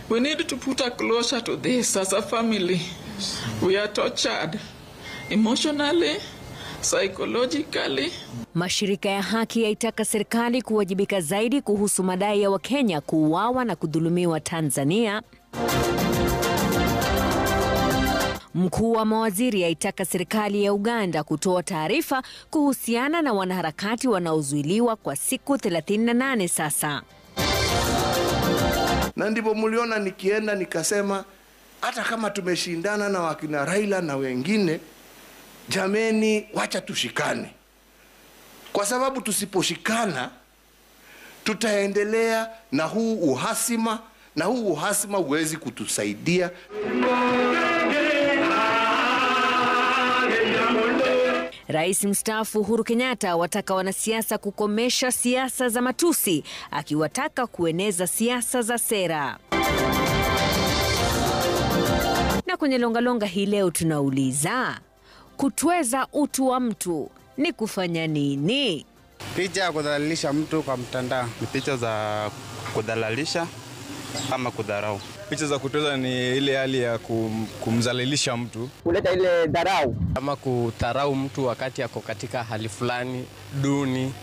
We need to put a closure to this as a family. We are tortured emotionally, psychologically. Mashirika ya haki yaitaka serikali kuwajibika zaidi kuhusu madai ya Wakenya kuuawa na kudhulumiwa Tanzania. Mkuu wa mawaziri yaitaka serikali ya Uganda kutoa taarifa kuhusiana na wanaharakati wanaozuiliwa kwa siku 38 sasa. Na ndipo mliona nikienda nikasema hata kama tumeshindana na wakina Raila na wengine, jameni, wacha tushikane. Kwa sababu tusiposhikana tutaendelea na huu uhasima, na huu uhasima huwezi kutusaidia. Rais mstaafu Uhuru Kenyatta wataka wanasiasa kukomesha siasa za matusi, akiwataka kueneza siasa za sera. Na kwenye longalonga hii leo tunauliza, kutweza utu wa mtu ni kufanya nini? Picha ya kudhalilisha mtu kwa mtandao. Ni picha za kudhalilisha ama kudharau. Picha za kutweza ni ile hali ya kumzalilisha mtu, kuleta ile dharau ama kudharau mtu wakati yako katika hali fulani duni.